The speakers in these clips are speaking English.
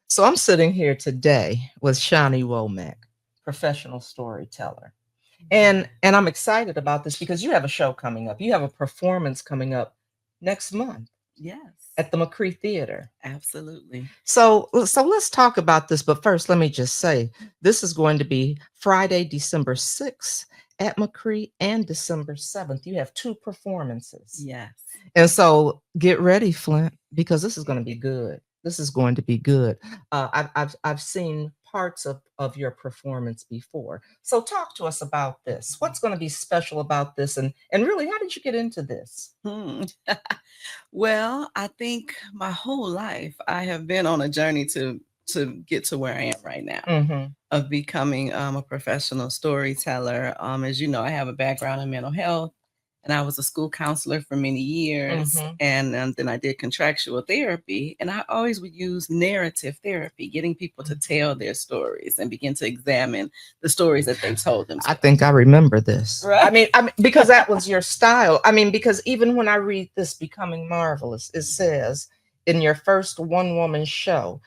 So I'm sitting here today with Shawnee Womack, professional storyteller. And I'm excited about this because you have a show coming up. You have a performance coming up next month Yes, at the McCree Theater. absolutely. So let's talk about this. But first, let me just say this is going to be Friday, December 6th at McCree and December 7th. You have two performances. Yes. And so get ready, Flint, because this is going to be good. This is going to be good. I've seen parts of your performance before. So talk to us about this. What's going to be special about this? And really, how did you get into this? Hmm. Well, I think my whole life I have been on a journey to get to where I am right now Mm-hmm. of becoming a professional storyteller. As you know, I have a background in mental health, and I was a school counselor for many years, Mm-hmm. and then I did contractual therapy, and I always would use narrative therapy, getting people to tell their stories and begin to examine the stories that they told I themselves. think I remember this. Right. I mean, because that was your style. I mean, because even when I read this, Becoming Marvelous, it says in your first one-woman show,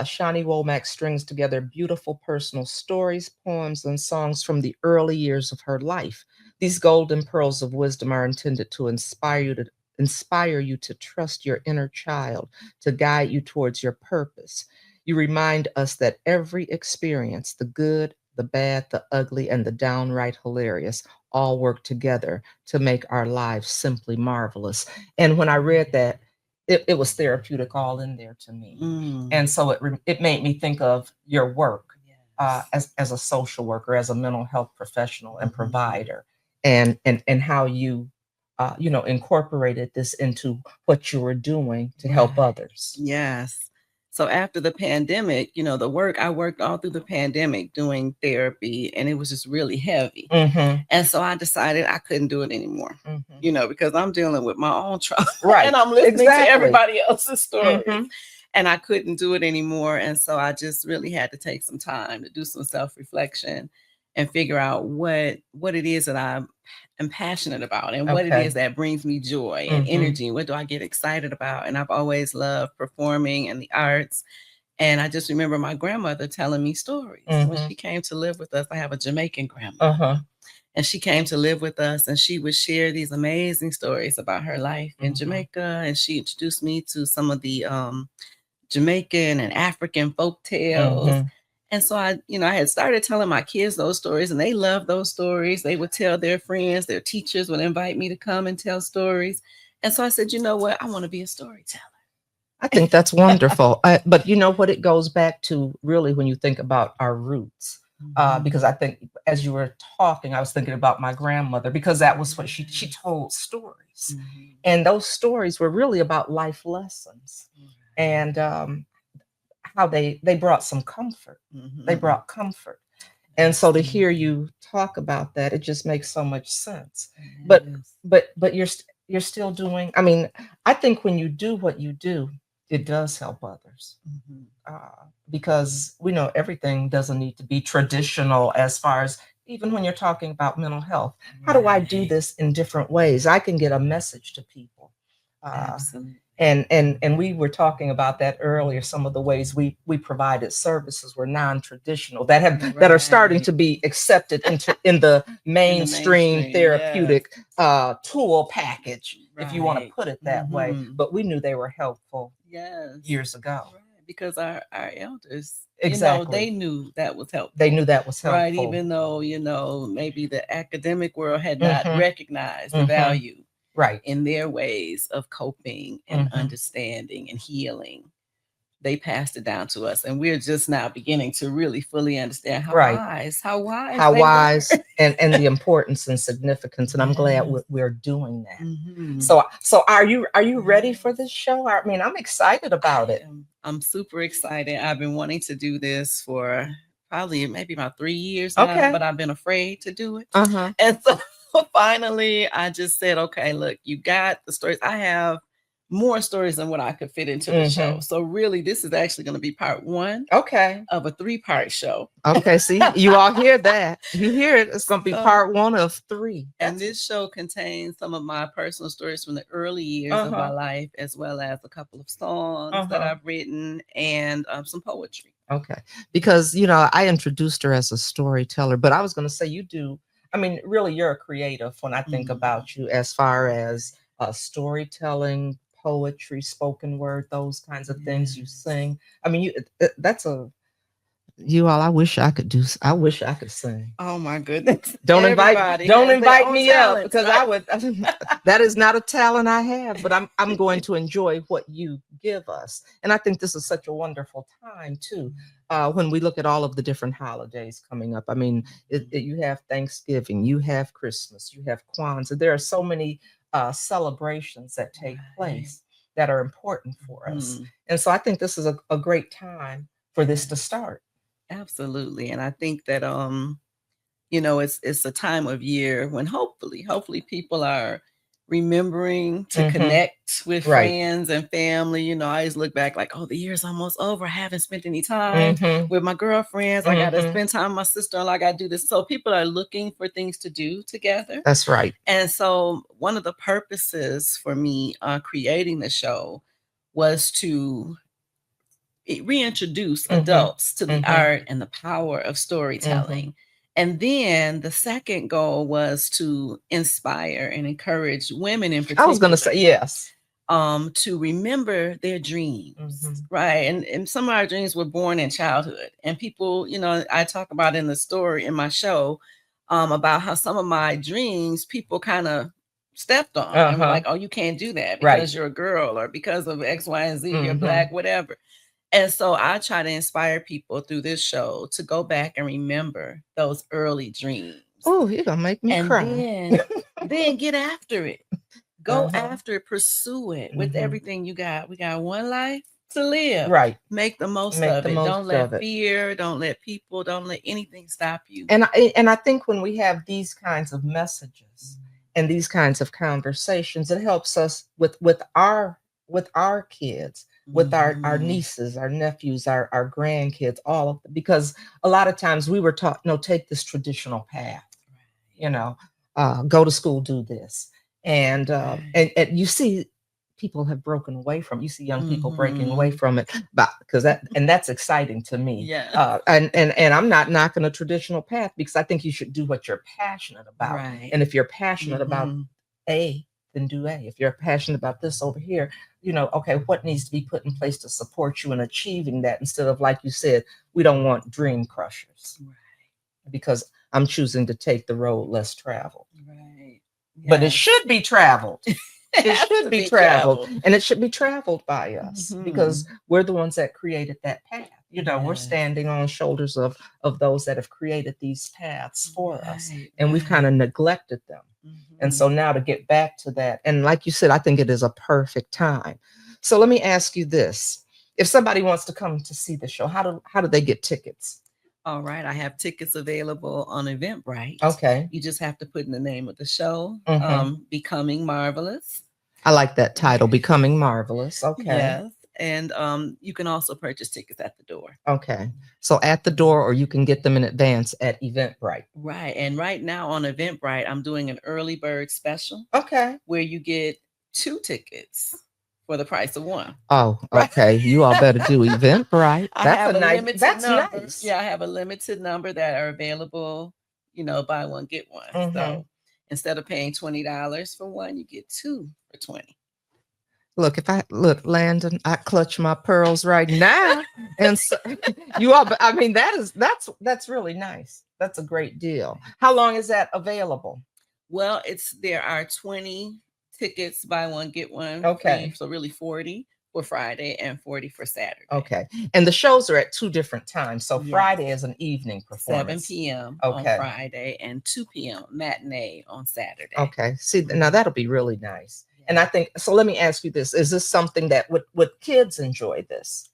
Shawnee Womack strings together beautiful personal stories, poems, and songs from the early years of her life. These golden pearls of wisdom are intended to inspire you to trust your inner child, to guide you towards your purpose. You remind us that every experience, the good, the bad, the ugly, and the downright hilarious, all work together to make our lives simply marvelous. And when I read that, it was therapeutic all in there to me. Mm. And so it made me think of your work Yes. as a social worker, as a mental health professional and Mhm. provider, and how you incorporated this into what you were doing to help Right. others. Yes. So after the pandemic, the work I worked all through the pandemic doing therapy, and it was just really heavy. Mm-hmm. And so I decided I couldn't do it anymore, Mm-hmm. because I'm dealing with my own trauma and Right. I'm listening to Exactly. everybody else's stories. Mm-hmm. And I couldn't do it anymore. And so I just really had to take some time to do some self-reflection and figure out what it is that I am passionate about and what it is Okay. that brings me joy and Mm-hmm. energy. What do I get excited about? And I've always loved performing and the arts. And I just remember my grandmother telling me stories when Mm-hmm. she came to live with us. I have a Jamaican grandmother, Uh-huh. and she came to live with us, and she would share these amazing stories about her life in Mm-hmm. Jamaica. And she introduced me to some of the Jamaican and African folk tales. Mm-hmm. And so I had started telling my kids those stories, and they loved those stories. They would tell their friends, their teachers would invite me to come and tell stories. And so I said, you know what? I want to be a storyteller. I think that's wonderful. But you know what? It goes back to really when you think about our roots. Because I think as you were talking, I was thinking about my grandmother because that was what she told stories, Mhm. and those stories were really about life lessons, and how they brought some comfort. They Mhm. brought comfort. And so to hear you talk about that, it just makes so much sense. But Yes. but you're still doing. I mean, I think when you do what you do, it does help others, Mhm. because we know everything doesn't need to be traditional as far as even when you're talking about mental health. How do I do Right. this in different ways? I can get a message to people. Uh, Absolutely. and we were talking about that earlier. Some of the ways we provided services were non-traditional that are starting Right. to be accepted in the In the mainstream mainstream, yes. therapeutic tool package, if you want to Right. put it that way. Mhm. But we knew they were helpful Yes. years ago. Right. Because our elders, they Exactly. knew that was They helpful. knew that was Right. helpful. Even though, maybe the academic world had not Mm-hmm. recognized the Mm-hmm. value Right. in their ways of coping and Mm-hmm. understanding and healing. They passed it down to us, and we're just now beginning to really fully understand Right. how wise How they were. wise and the importance and significance. And I'm glad Yes. we're doing that. Hmm. So are you ready for this show? I mean, I'm excited about I it. am. I'm super excited. I've been wanting to do this for probably maybe about 3 years now, Okay. but I've been afraid to do it. Uh-huh. And so finally, I just said, okay, look, you got the stories. I have more stories than what I could fit into the show. So really, this is actually going to be part 1 Okay. of a 3-part show. Okay, see, you all hear that. You hear it. It's going to be part 1 of 3. And this show contains some of my personal stories from the early years of my life, as well as a couple of songs that I've written and some poetry. Okay. Because, you know, I introduced her as a storyteller, but I was going to say you do. I mean, really, you're a creative when I think about you as far as storytelling, poetry, spoken word, those kinds of things you sing. I mean, that's a you all. I wish I could do. I wish I could sing. Oh my goodness! Don't invite me up because I would. That is not a talent I have, but I'm going to enjoy what you give us, and I think this is such a wonderful time too. When we look at all of the different holidays coming up, I mean, you have Thanksgiving, you have Christmas, you have Kwanzaa. There are so many celebrations that take place that are important for us, and so I think this is a great time for this to start. Absolutely. And I think that you know, it's a time of year when hopefully people are remembering to connect with friends and family. You know, I always look back like, oh, the year's almost over. I haven't spent any time with my girlfriends. I gotta spend time with my sister-in-law. I gotta do this. So people are looking for things to do together. That's right. And so one of the purposes for me creating the show was to reintroduce adults to the art and the power of storytelling. And then the second goal was to inspire and encourage women in particular. I was going to say, yes. To remember their dreams, right? And some of our dreams were born in childhood. And people, you know, I talk about in the story in my show about how some of my dreams people kind of stepped on and were like, oh, you can't do that because you're a girl or because of X, Y, and Z, you're black, whatever. And so I try to inspire people through this show to go back and remember those early dreams. Oh, you're going to make me cry. And then get after it. Go after it, pursue it with everything you got. We got one life to live. Right. Make the most of it. Don't let fear, don't let people, don't let anything stop you. And I think when we have these kinds of messages and these kinds of conversations, it helps us with our kids, with our nieces, our nephews, our grandkids, all of them, because a lot of times we were taught, no, take this traditional path, you know, go to school, do this. And you see people have broken away from, you see young people breaking away from it, but because that's exciting to me. Yeah. And I'm not knocking a traditional path because I think you should do what you're passionate about. Right. And if you're passionate about A, then do A. If you're passionate about this over here, you know, okay, what needs to be put in place to support you in achieving that, instead of, like you said, we don't want dream crushers. Right. Because I'm choosing to take the road less traveled. Right. Yes. But it should be traveled. It should be traveled. And it should be traveled by us because we're the ones that created that path. You know, we're standing on shoulders of those that have created these paths for us. And we've kind of neglected them. And so now to get back to that, and like you said, I think it is a perfect time. So let me ask you this. If somebody wants to come to see the show, how do they get tickets? All right. I have tickets available on Eventbrite. Okay. You just have to put in the name of the show, Becoming Marvelous. I like that title, Becoming Marvelous. Okay. Yes. And you can also purchase tickets at the door. Okay. So at the door, or you can get them in advance at Eventbrite. Right. And right now on Eventbrite, I'm doing an early bird special. Okay. Where you get 2 tickets for the price of 1. Oh, okay. You all better do Eventbrite. That's nice. Yeah, I have a limited number that are available, you know, buy one, get one. So instead of paying $20 for one, you get 2 for $20. Look, Landon, I clutch my pearls right now. And so, you all, I mean, that's really nice. That's a great deal. How long is that available? Well, there are 20 tickets, buy one, get one. Okay. Free, so really 40 for Friday and 40 for Saturday. Okay. And the shows are at 2 different times. So Friday is an evening performance. 7 p.m. on Friday and 2 p.m. matinee on Saturday. Okay. See, now that'll be really nice. And I think, so let me ask you this. Is this something that would kids enjoy this?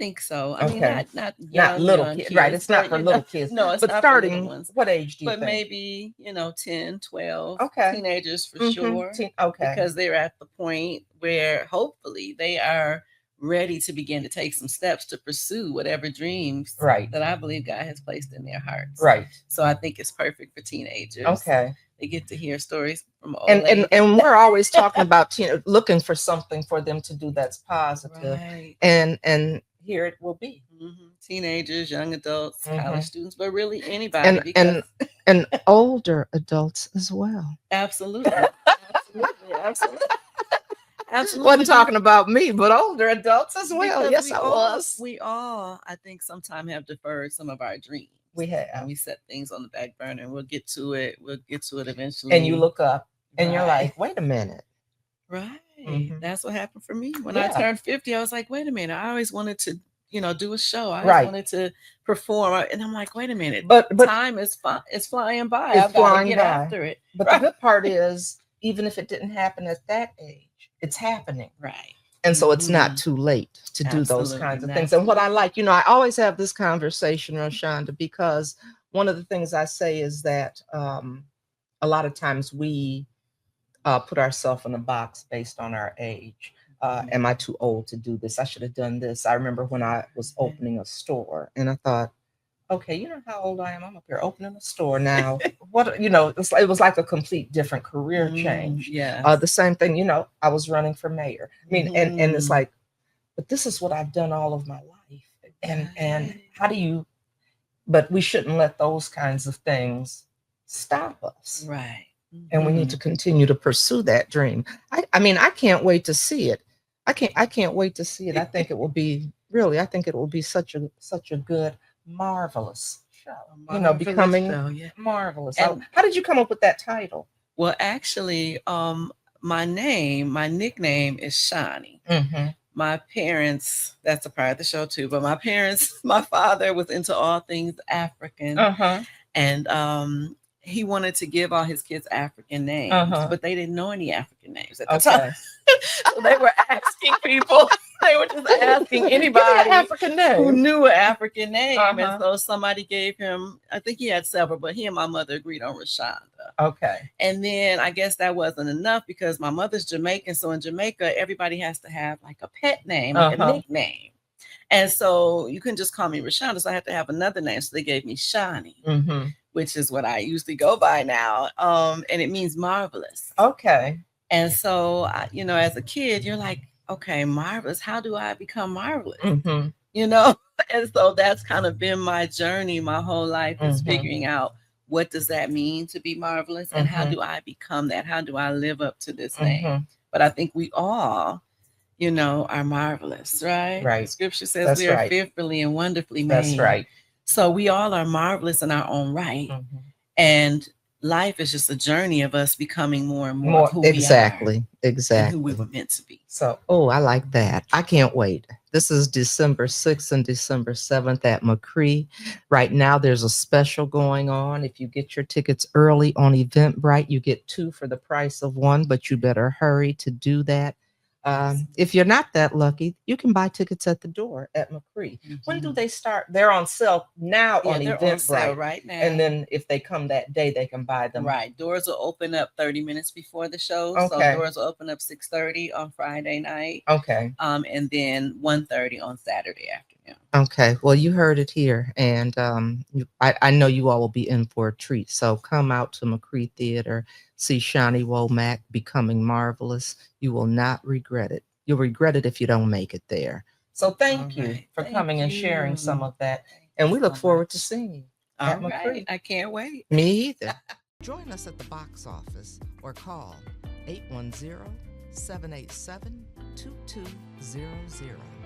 think so. I mean, Okay. not Not little young kid, right? kids, It's not but for little kids. no, it's But not for little starting, ones. what age do you But think? maybe, 10, 12, Okay. teenagers for Mm-hmm. sure, Okay. because they're at the point where hopefully they are ready to begin to take some steps to pursue whatever dreams Right. that I believe God has placed in their hearts. Right. So I think it's perfect for teenagers. Okay. They get to hear stories from old And ladies. we're always talking about looking for something for them to do that's positive. Right. And here it will be. Teenagers, young adults, Mhm. college students, but really anybody, because and older adults as well. absolutely, absolutely. Wasn't talking about me, but older adults as well. Because Yes, I was. we all, I think, sometimes have deferred some of our dreams. We have. And we set things on the back burner, and we'll get to it. We'll get to it eventually. And you look up and you're Right. like, wait a minute. Right. Mhm. That's what happened for me. When I Yeah. turned 50, I was like, wait a minute. I always wanted to, do a show. I always Right. wanted to perform. And I'm like, wait a minute. But time is flying by. It's I've got to flying get by. after it. But the good part is, even if it didn't happen at that age, it's happening. Right. And so it's not too late to do those kinds of things. And what I like, I always have this conversation, Roshonda, because one of the things I say is that a lot of times we put ourselves in a box based on our age. Am I too old to do this? I should have done this. I remember when I was opening a store and I thought, okay, you know how old I am? I'm up here opening a store now. What, it was like a complete different career change. Yeah. The same thing, I was running for mayor. I mean, and it's like, but this is what I've done all of my life. And how do you, but we shouldn't let those kinds of things stop us. Right. And we need to continue to pursue that dream. I mean, I can't wait to see it. I can't wait to see it. I think it will be such a good, marvelous show. Becoming marvelous. And how did you come up with that title? Well, actually, my nickname is Shani. Mm-hmm. My parents, that's a part of the show too, but my father was into all things African. And he wanted to give all his kids African names, but they didn't know any African names at the time. So they were asking people, they were just asking anybody African name who knew an African name. And so somebody gave him, I think he had several, but he and my mother agreed on Rashonda. Okay. And then I guess that wasn't enough because my mother's Jamaican. So in Jamaica, everybody has to have like a pet name, like a nickname. And so you couldn't just call me Rashonda. So I had to have another name. So they gave me Shani, which is what I usually go by now. And it means marvelous. Okay. And so, as a kid, you're like, okay, marvelous. How do I become marvelous? And so that's kind of been my journey my whole life, is figuring out, what does that mean to be marvelous? And how do I become that? How do I live up to this name? But I think we all, are marvelous, right? Right. Scripture says we are fearfully and wonderfully made. That's right. So we all are marvelous in our own right. And life is just a journey of us becoming more and more who exactly we are, and who we were meant to be. So, I like that. I can't wait. This is December 6th and December 7th at McCree. Right now, there's a special going on. If you get your tickets early on Eventbrite, you get 2 for the price of 1, but you better hurry to do that. If you're not that lucky, you can buy tickets at the door at McCree. When do they start? They're on sale now on Eventbrite right now. And then if they come that day, they can buy them. Right. Doors will open up 30 minutes before the show. Okay. So doors will open up 6:30 on Friday night. Okay. And then 1:30 on Saturday afternoon. Okay. Well, you heard it here. And I know you all will be in for a treat. So come out to McCree Theater, see Shani Womack becoming marvelous. You will not regret it. You'll regret it if you don't make it there. So thank you for coming and sharing some of that. And we look forward to seeing you at McCree. I can't wait. Me either. Join us at the box office or call 810-787-2200.